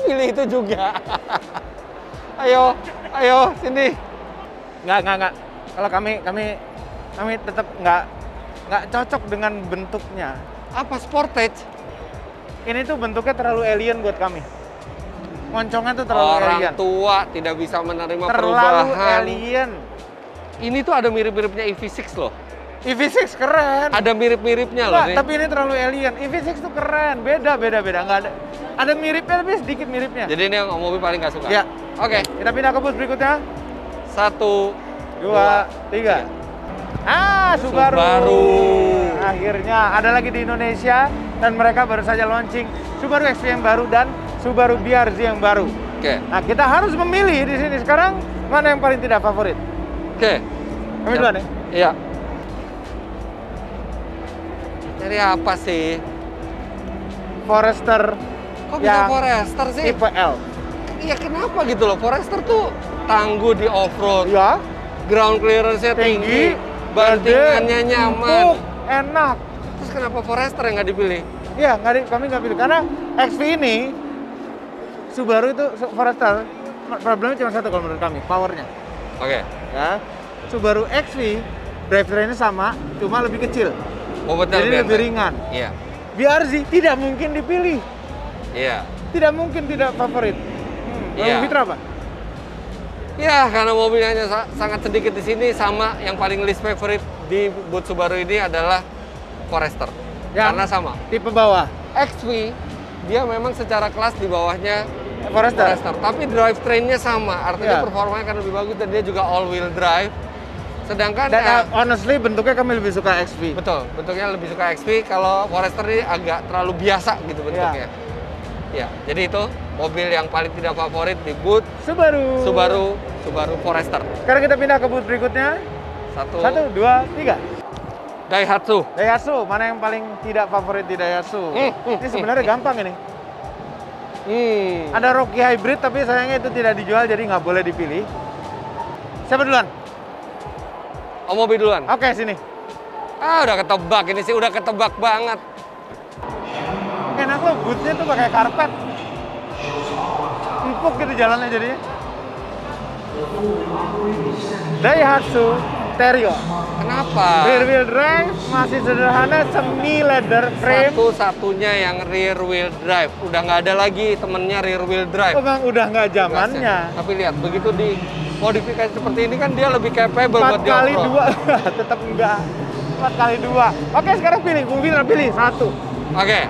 Pilih itu juga. Ayo, sini. Nggak. Kalau kami tetap nggak cocok dengan bentuknya. Apa Sportage? Ini tuh bentuknya terlalu alien buat kami. Moncongnya tuh terlalu Orang alien. tua tidak bisa menerima Terlalu perubahan. alien. Ini tuh ada mirip-miripnya EV6 loh. EV6 keren. Ada mirip-miripnya loh nih. Tapi ini terlalu alien. EV6 tuh keren. Beda. Nggak ada. Ada miripnya tapi sedikit miripnya. Jadi ini yang Om Mobi paling nggak suka? Ya. Oke. Kita pindah ke bus berikutnya. 1, 2, 3. Subaru. Akhirnya ada lagi di Indonesia dan mereka baru saja launching Subaru XV yang baru dan Subaru BRZ yang baru. Oke. Nah, kita harus memilih di sini sekarang mana yang paling tidak favorit. Oke. Kami duluan ya? Iya. Cari apa sih? Forester. Kok bisa Forester sih? Tipe L. Iya, kenapa gitu loh? Forester tuh tangguh di off-road. Ya. Ground clearance-nya tinggi, bantingannya nyaman, empuk, enak. Terus kenapa Forester yang nggak dipilih? Iya, kami nggak pilih karena XV ini Subaru itu Forester problemnya cuma satu kalau menurut kami, powernya. Oke. Ya, Subaru XV drivetrainnya sama, cuma lebih kecil. Bobotnya jadi lebih ringan. Iya. BRZ tidak mungkin dipilih. Iya. Tidak mungkin tidak favorit. Iya. Fitra apa? Ya, karena mobilnya hanya sangat sedikit di sini, sama yang paling least favorite di booth Subaru ini adalah Forester. Karena sama. Tipe bawah. XV, dia memang secara kelas di bawahnya Forester. Tapi drivetrainnya sama, artinya performanya akan lebih bagus dan dia juga all-wheel drive. Sedangkan honestly bentuknya kami lebih suka XV. Betul, bentuknya lebih suka XV. Kalau Forester ini agak terlalu biasa gitu bentuknya. Ya, jadi itu mobil yang paling tidak favorit di booth Subaru Forester. Sekarang kita pindah ke booth berikutnya. 1, 2, 3. Daihatsu, mana yang paling tidak favorit di Daihatsu? Ini sebenarnya gampang ini. Ada Rocky Hybrid, tapi sayangnya itu tidak dijual, jadi nggak boleh dipilih. Siapa duluan? Om Mobi duluan. Oke, sini. Udah ketebak ini sih, udah ketebak banget. Enak loh, bootnya tuh pakai karpet. Empuk gitu jalannya jadinya. Daihatsu Terios. Kenapa? Rear wheel drive, masih sederhana, semi leather frame. Satu-satunya yang rear wheel drive. Udah nggak ada lagi temennya rear wheel drive. Memang udah nggak zamannya. Tapi lihat, begitu di modifikasi seperti ini kan dia lebih capable buat di off-road. 4x2, tetap enggak. 4x2. Oke, sekarang pilih. Bung Fitra pilih 1. Oke.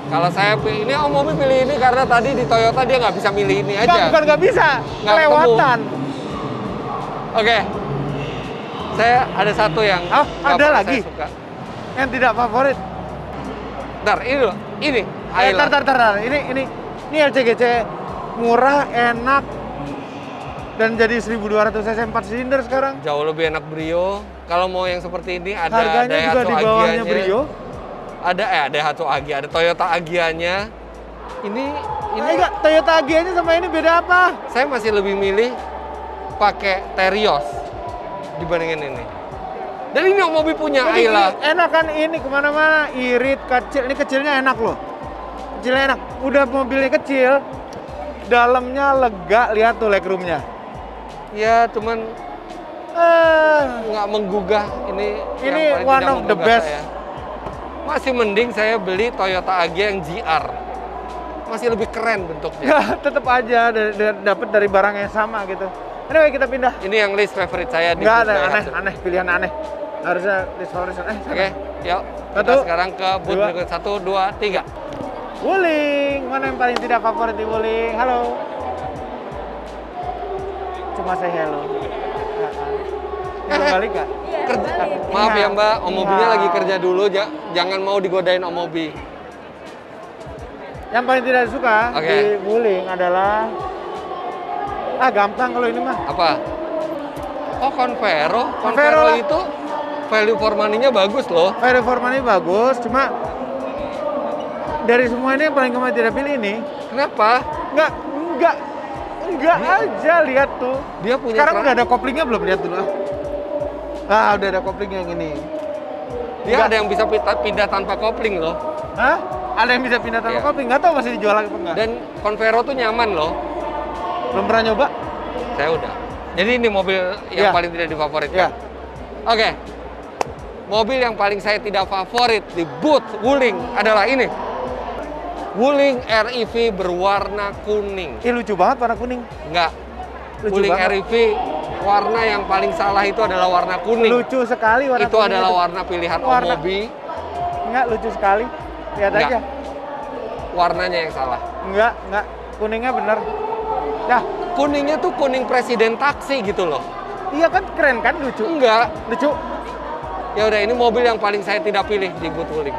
Kalau saya pilih ini, Om Mobi pilih ini karena tadi di Toyota dia nggak bisa milih ini aja. Bukan nggak bisa, kelewatan. Oke. Saya ada satu yang ada lagi? saya suka. Yang tidak favorit. Bentar, ini loh. Ini. Tar. Ini LCGC murah, enak, dan jadi 1200 cc 4 silinder sekarang. Jauh lebih enak Brio. Kalau mau yang seperti ini ada harganya juga di bawahnya Brio. Ada Daihatsu Agya, ada Toyota Agya-nya. Ini enggak, Toyota Agya-nya sama ini beda apa? Saya masih lebih milih pakai Terios dibandingin ini. Dan ini Om Mobi punya Ayla. Enak kan ini kemana-mana, irit, kecil. Ini kecilnya enak loh. Kecilnya enak. Udah mobilnya kecil, dalamnya lega, lihat tuh legroomnya. Ya, cuman nggak menggugah ini. Ini one of the best. Masih mending saya beli Toyota Agya yang GR. Masih lebih keren bentuknya. Ya, tetap aja dapat dari barang yang sama gitu. Anyway, kita pindah. Ini yang least favorite saya di nggak ada, aneh, pilihan aneh. Harusnya least favorite. Oke, yuk. Kita sekarang ke booth berikut. 1, 2, 3. Wuling, mana yang paling tidak favorit di Wuling? Halo. Cuma saya hello. Balik nggak? Maaf ya Mbak, Om Mobinya lagi kerja dulu, jangan mau digodain Om Mobi. Yang paling tidak suka di Wuling adalah gampang kalau ini mah. Apa? Oh, Convero itu value for money-nya bagus loh. Value for money bagus, cuma dari semua ini yang paling kami tidak pilih ini. Kenapa? Enggak aja, lihat tuh. Dia punya sekarang udah ada koplingnya belum? Lihat dulu. Udah ada kopling yang ini. Dia ada yang bisa pindah tanpa kopling loh. Hah? Ada yang bisa pindah tanpa kopling? Nggak tahu masih dijual lagi apa enggak. Dan Convero tuh nyaman loh. Belum pernah nyoba? Saya udah. Jadi ini mobil yang paling tidak difavoritkan. Oke. Mobil yang paling saya tidak favorit di booth Wuling adalah ini. Wuling REV berwarna kuning. Lucu banget warna kuning. Enggak. Wuling REV warna yang paling salah itu adalah warna kuning. Lucu sekali warna itu kuning. Adalah warna pilihan Omobi. Enggak, lucu sekali. Lihat aja. Warnanya yang salah. Enggak. Kuningnya bener. Dah. Kuningnya tuh kuning presiden taksi gitu loh. Iya kan, keren kan, lucu. Enggak. Lucu. Ya udah, ini mobil yang paling saya tidak pilih di booth Wuling.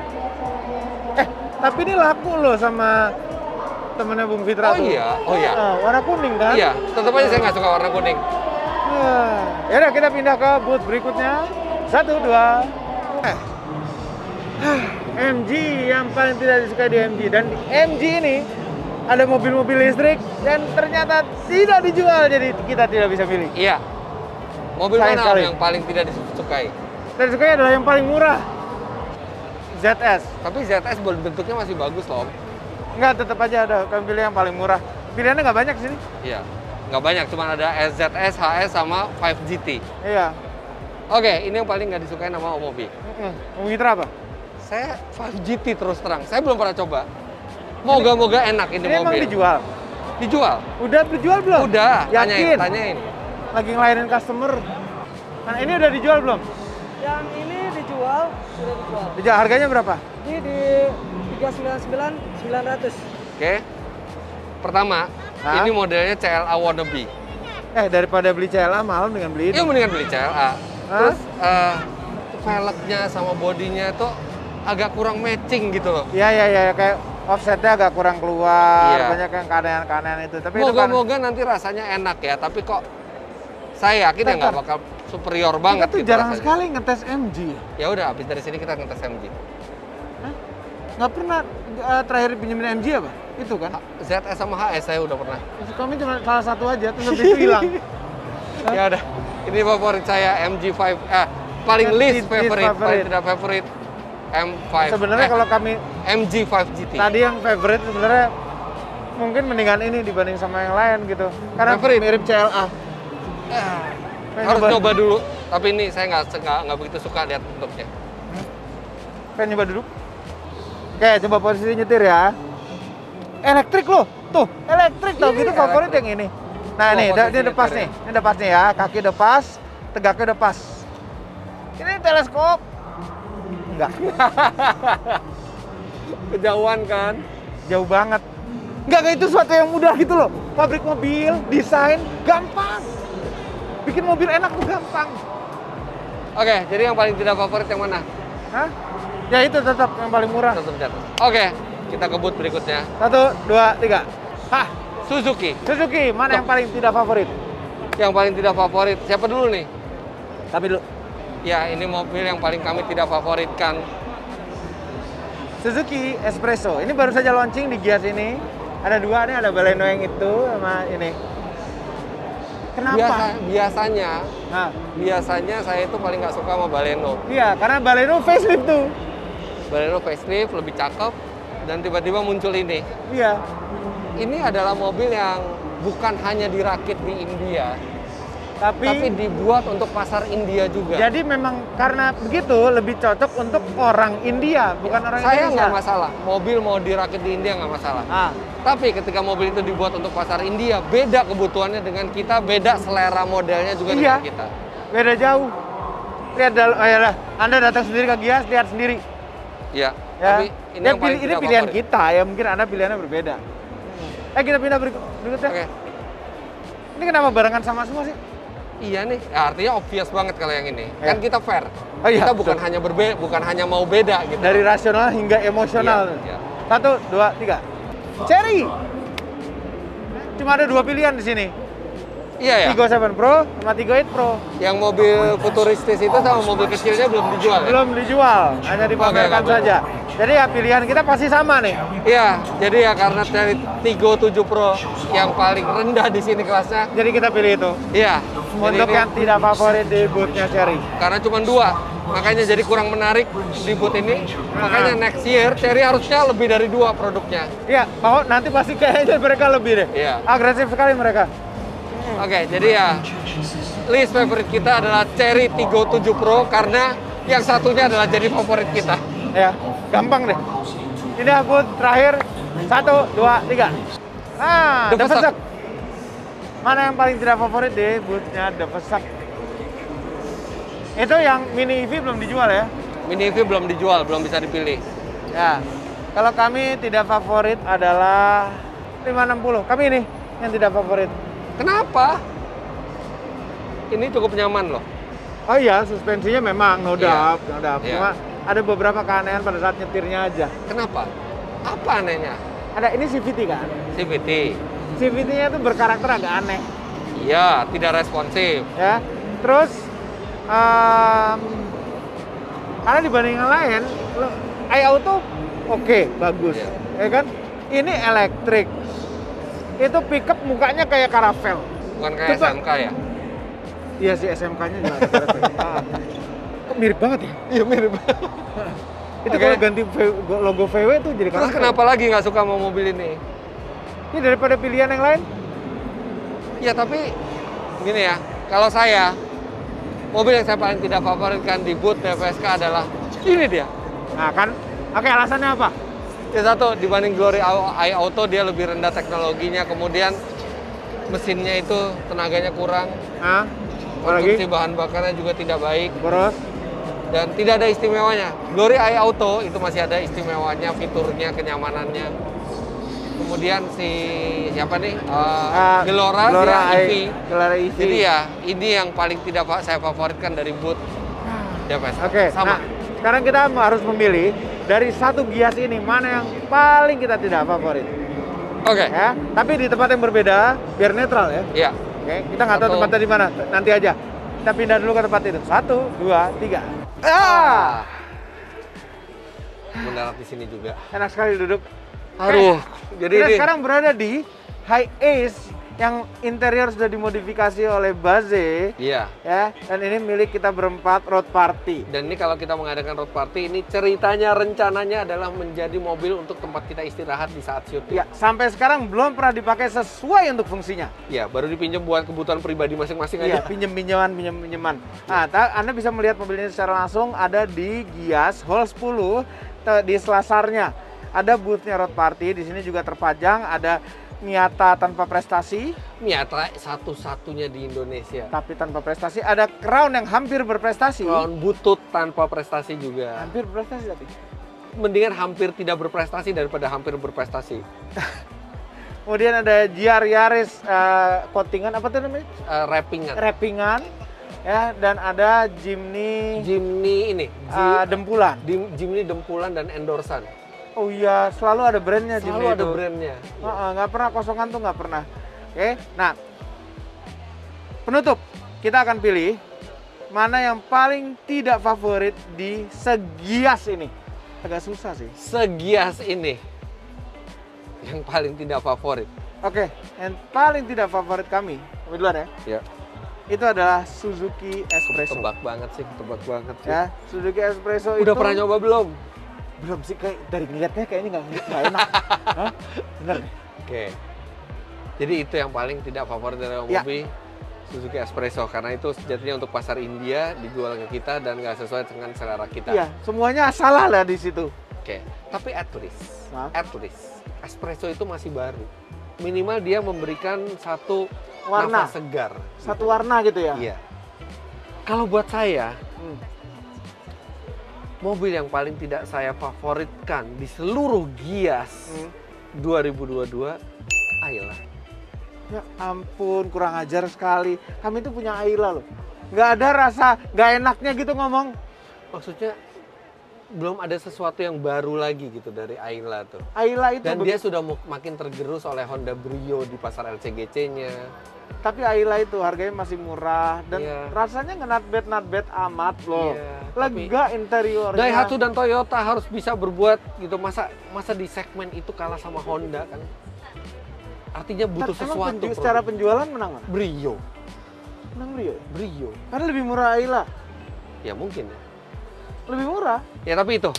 Tapi ini laku loh sama temennya Bung Fitra tuh. Oh iya. Warna kuning kan? Iya, tetap aja saya nggak suka warna kuning. Ya udah, kita pindah ke booth berikutnya. 1, 2. MG yang paling tidak disukai di MG. Dan di MG ini ada mobil-mobil listrik dan ternyata tidak dijual, jadi kita tidak bisa pilih. Iya. Mobil mana yang paling tidak disukai? Tidak disukai adalah yang paling murah. ZS. Tapi ZS bentuknya masih bagus loh. Enggak, tetap aja ada. Kami pilih yang paling murah. Pilihannya nggak banyak sini. Iya. Nggak banyak, cuma ada ZS, HS, sama 5GT. Iya. Oke, ini yang paling nggak disukai nama Omobi. Bung Fitra apa? Saya 5GT terus terang. Saya belum pernah coba. Moga-moga enak ini mobil. Emang dijual? Dijual. Udah dijual belum? Udah. Yakin? Tanyain. Lagi ngelayanin customer. Nah, ini udah dijual belum? Yang ini dijual, sudah dijual. Dijual, harganya berapa? Ini di 399.900. Oke. Pertama, ini modelnya CLA Wannabe. Daripada beli CLA mahal dengan beli ini. Iya, mendingan beli CLA. Terus velgnya sama bodinya tuh agak kurang matching gitu loh. Iya, kayak offsetnya agak kurang keluar, banyak yang kanan-kanan itu. Tapi moga-moga nanti rasanya enak ya, tapi kok saya yakin ya nggak bakal superior banget. Kita tuh gitu jarang rasanya. sekali ngetes MG. Ya udah, habis dari sini kita ngetes MG. Nggak pernah terakhir pinjemin MG apa? Itu kan? ZS sama HS saya udah pernah. Kami cuma salah satu aja, terus habis itu hilang. Ya udah, ini favorit saya MG5. Paling least favorite, paling tidak favorite M5. Sebenarnya kalau kami MG5 GT. Tadi yang favorite sebenarnya mungkin mendingan ini dibanding sama yang lain gitu. Karena mirip CLA. Harus coba dulu. Tapi ini saya nggak begitu suka lihat bentuknya. Pengen nyoba dulu. Oke, coba posisi nyetir ya. Elektrik loh, tuh elektrik tau gitu favorit yang ini. Nah ini udah pas nih, ini udah pas nih ya, kaki udah pas, tegaknya udah pas. Ini teleskop. Enggak. Kejauhan kan? Jauh banget. Enggak, itu suatu yang mudah gitu loh. Pabrik mobil, desain, gampang. Bikin mobil enak tuh gampang. Oke, jadi yang paling tidak favorit yang mana? Hah? Ya itu tetap yang paling murah. Tetap di atas. Oke, kita ke booth berikutnya. 1, 2, 3. Hah? Suzuki. Suzuki, mana yang paling tidak favorit? Yang paling tidak favorit, siapa dulu nih? Tapi dulu. Ya, ini mobil yang paling kami tidak favoritkan. Suzuki Espresso. Ini baru saja launching di Gias ini. Ada dua nih, ada Baleno yang itu sama ini. Kenapa? Biasanya saya itu paling nggak suka sama Baleno. Iya, karena Baleno facelift tuh. Baleno facelift, lebih cakep, dan tiba-tiba muncul ini. Iya. Ini adalah mobil yang bukan hanya dirakit di India, tapi dibuat untuk pasar India juga. Jadi memang karena begitu lebih cocok untuk orang India, bukan orang Indonesia. Saya nggak masalah, mobil mau dirakit di India nggak masalah. Tapi ketika mobil itu dibuat untuk pasar India, beda kebutuhannya dengan kita, beda selera modelnya juga dengan kita. Beda jauh. Lihat, Anda datang sendiri ke Gias, lihat sendiri. Iya. Ya. Tapi ini pilihan kita ya, mungkin Anda pilihannya berbeda. Kita pindah berikutnya. Oke. Ini kenapa barengan sama semua sih? Iya nih, ya artinya obvious banget kalau yang ini. Kan kita fair. Iya, kita bukan hanya mau beda gitu. Dari rasional hingga emosional. Iya. 1, 2, 3. Cherry. Cuma ada 2 pilihan di sini. Iya ya. Tiggo 7 Pro sama Tiggo 8 Pro. Yang mobil futuristis itu sama mobil kecilnya belum dijual ya? Belum dijual, hanya dipamerkan Oke, saja. Jadi ya pilihan kita pasti sama nih. Iya, jadi ya karena dari Tiggo 7 Pro yang paling rendah di sini kelasnya. Jadi kita pilih itu. Iya. Untuk jadi yang tidak favorit di bootnya Cherry. karena cuma 2, makanya jadi kurang menarik di boot ini. Makanya next year Cherry harusnya lebih dari 2 produknya. Iya, bahwa nanti pasti kayaknya mereka lebih deh. Iya. Agresif sekali mereka. Oke, jadi ya list favorit kita adalah Cherry Tiggo 7 Pro karena yang satunya adalah jadi favorit kita. Ya, gampang deh. Ini boot terakhir. 1, 2, 3. Ah, The The Vesak. Vesak. Mana yang paling tidak favorit di bootnya The Vesak? Itu yang mini EV belum dijual ya? Mini EV belum dijual, belum bisa dipilih. Ya. Kalau kami tidak favorit adalah 560. Kami ini yang tidak favorit. Kenapa? Ini cukup nyaman loh. Oh iya, suspensinya memang no Iya. doubt, no doubt. Iya. Cuma ada beberapa keanehan pada saat nyetirnya aja. Kenapa? Apa anehnya? Ada ini CVT kan? CVT. CVT-nya itu berkarakter agak aneh, Iya, tidak responsif. ya. Terus karena dibanding yang lain, iAuto oke, bagus, Iya. ya kan? Ini elektrik. Itu pickup mukanya kayak Caravelle. Bukan kayak Coba. SMK ya? Iya sih, SMK-nya juga ada Caravelle. Kok mirip banget ya? Iya, mirip. Itu Oke. kalau ganti logo VW tuh jadi Terus Caravelle. kenapa lagi nggak suka sama mobil ini? Ini daripada pilihan yang lain? Ya tapi gini ya, kalau saya mobil yang saya paling tidak favoritkan di boot DVSK adalah ini dia. Nah kan, oke, alasannya apa? Ya satu, dibanding Glory iAuto dia lebih rendah teknologinya, kemudian mesinnya itu tenaganya kurang, Nah, apa lagi? konsumsi bahan bakarnya juga tidak baik, Terus? dan tidak ada istimewanya. Glory iAuto itu masih ada istimewanya, fiturnya, kenyamanannya. Kemudian si siapa nih? Gelora EV. Gelora EV. Jadi ya ini yang paling tidak saya favoritkan dari boot DVSK. Oke, Sama. nah, sekarang kita harus memilih dari satu Gias ini mana yang paling kita tidak favorit. Oke. Ya, tapi di tempat yang berbeda biar netral ya. Iya. Oke, kita nggak tahu Satu. tempatnya di mana. Nanti aja. Kita pindah dulu ke tempat itu. 1, 2, 3. Ah, Mendarat di sini juga. enak sekali duduk. Aduh. Jadi Kita ini sekarang berada di High Ace yang interior sudah dimodifikasi oleh Baze. iya. Ya, dan ini milik kita berempat road party. Dan ini kalau kita mengadakan road party, ini ceritanya, rencananya adalah menjadi mobil untuk tempat kita istirahat di saat syuting. Ya, sampai sekarang belum pernah dipakai sesuai untuk fungsinya. Ya, baru dipinjam buat kebutuhan pribadi masing-masing Iya, aja. pinjem-pinjeman. Nah, Anda bisa melihat mobil ini secara langsung ada di Gias Hall 10 di Selasarnya. Ada boothnya road party, di sini juga terpajang ada Miata tanpa prestasi, Miata satu-satunya di Indonesia. tapi tanpa prestasi. Ada Crown yang hampir berprestasi. Crown butut tanpa prestasi juga. Hampir berprestasi tapi. Mendingan hampir tidak berprestasi daripada hampir berprestasi. Kemudian ada GR Yaris coatingan apa tuh namanya? Wrappingan. Wrappingan. Ya, dan ada Jimny Jimny ini. Dempulan. Jimny Dempulan dan endorsan. Oh iya, selalu ada brandnya Jimny Selalu ada itu. brandnya. Nggak pernah kosongan tuh, nggak pernah. Oke, nah penutup kita akan pilih mana yang paling tidak favorit di segias ini. Agak susah sih. Segias ini yang paling tidak favorit. Oke, yang paling tidak favorit kami duluan ya. Ya. Itu adalah Suzuki Espresso. Tebak banget sih. Ya, Suzuki Espresso Udah itu pernah nyoba belum? belum sih, kayak dari ngeliatnya kayaknya nggak enak. Hah? Bener deh. Oke. Jadi itu yang paling tidak favorit dari Ya. mobil Suzuki Espresso karena itu sejatinya untuk pasar India dijual ke kita dan nggak sesuai dengan selera kita. Iya, semuanya salah lah di situ. Oke. Tapi at least Maaf. Espresso itu masih baru. Minimal dia memberikan satu Warna. nafas segar. Satu warna gitu ya. Iya. Kalau buat saya, Hmm. mobil yang paling tidak saya favoritkan di seluruh Gias 2022 Ayla. Ya ampun, kurang ajar sekali. Kami tuh punya Ayla loh. Nggak ada rasa nggak enaknya gitu ngomong. Maksudnya belum ada sesuatu yang baru lagi gitu dari Ayla tuh. Ayla itu Dan dia sudah makin tergerus oleh Honda Brio di pasar LCGC-nya. tapi Ayla itu harganya masih murah dan Iya. rasanya nggak not bad amat loh. Iya, Lega interiornya. Daihatsu dan Toyota harus bisa berbuat gitu. Masa di segmen itu kalah sama Honda kan? Artinya butuh sesuatu. Secara penjualan menang mana? Brio. Menang Brio. Brio. Karena lebih murah Ayla. Ya mungkin ya. Lebih murah. Ya tapi itu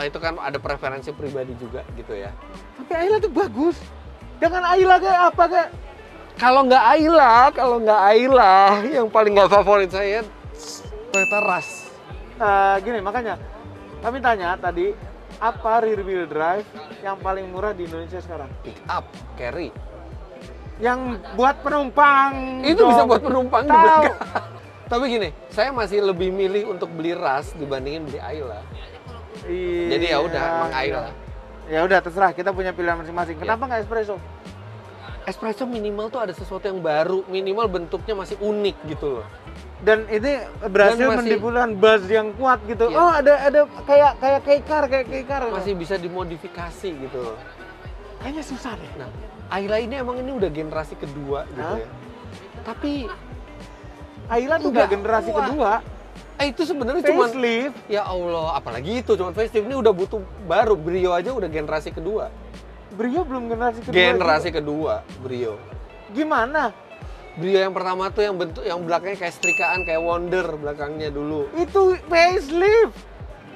itu kan ada preferensi pribadi juga gitu ya. Tapi Ayla tuh bagus. Jangan Ayla kayak apa kayak. Kalau nggak Ayla, yang paling nggak favorit saya Toyota Rush. Gini makanya kami tanya tadi apa rear wheel drive yang paling murah di Indonesia sekarang? Pick up, carry. Yang buat penumpang. Itu dong. bisa buat penumpang di Tahu. belakang. Tapi gini, saya masih lebih milih untuk beli Rush dibandingin beli Ayla. Iya, Jadi ya udah, emang Ayla. Ya udah terserah, kita punya pilihan masing-masing. Kenapa nggak espresso? Espresso minimal tuh ada sesuatu yang baru, minimal bentuknya masih unik gitu loh. Dan ini berhasil Dan masih- menimbulkan buzz yang kuat gitu. Iya. Oh ada kayak K-car. Masih bisa dimodifikasi gitu loh. Kayaknya susah deh. Nah, Ayla ini emang ini udah generasi kedua gitu Hah? ya. Tapi Ayla tuh Enggak, nggak generasi wah. kedua. itu sebenarnya cuma Facelift. ya Allah, apalagi itu cuma facelift ini udah butuh baru. Brio aja udah generasi kedua. Brio belum generasi kedua. Generasi juga. kedua Brio. Gimana? Brio yang pertama tuh yang bentuk yang belakangnya kayak setrikaan kayak Wonder belakangnya dulu. Itu facelift.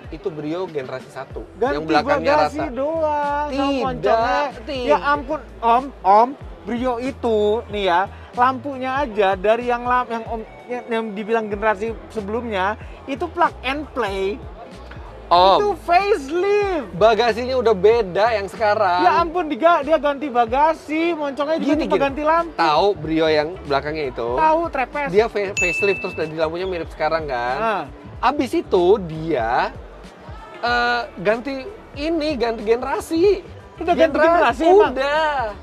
Itu Brio generasi 1. Ganti Yang belakangnya bagasi rata. doang. sama Tidak, moncongnya. tidak. Ya ampun, Om, Brio itu nih ya, lampunya aja dari yang dibilang generasi sebelumnya itu plug and play. Itu facelift. Bagasinya udah beda yang sekarang. Ya ampun, dia ganti bagasi, moncongnya juga Gini, cuma ganti lampu. Tahu Brio yang belakangnya itu? Tahu trepes. Dia facelift terus dari lampunya mirip sekarang kan. Ah. Abis itu dia ganti generasi. Udah ganti generasi emang? Udah.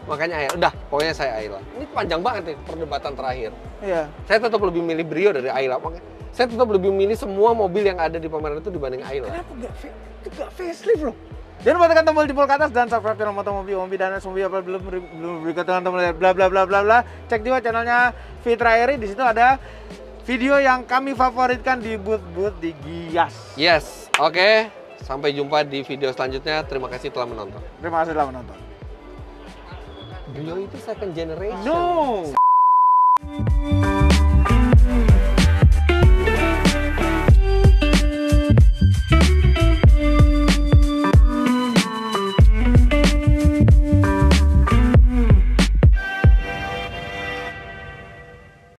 Makanya Ayla, udah pokoknya saya Ayla. Ini panjang banget nih perdebatan terakhir. Iya. Saya tetap lebih milih Brio dari Ayla. Makanya saya tetap lebih milih semua mobil yang ada di pameran itu dibanding Ayla. Kenapa nggak facelift loh? Jangan lupa tekan tombol jempol ke atas dan subscribe channel Mobil dan Mobil apa belum berikutnya tombol bla bla bla bla bla. Cek juga channelnya Fitra Eri, di situ ada video yang kami favoritkan di booth di Gias. Yes, oke. Sampai jumpa di video selanjutnya. Terima kasih telah menonton. Terima kasih telah menonton. Brio itu second generation. No.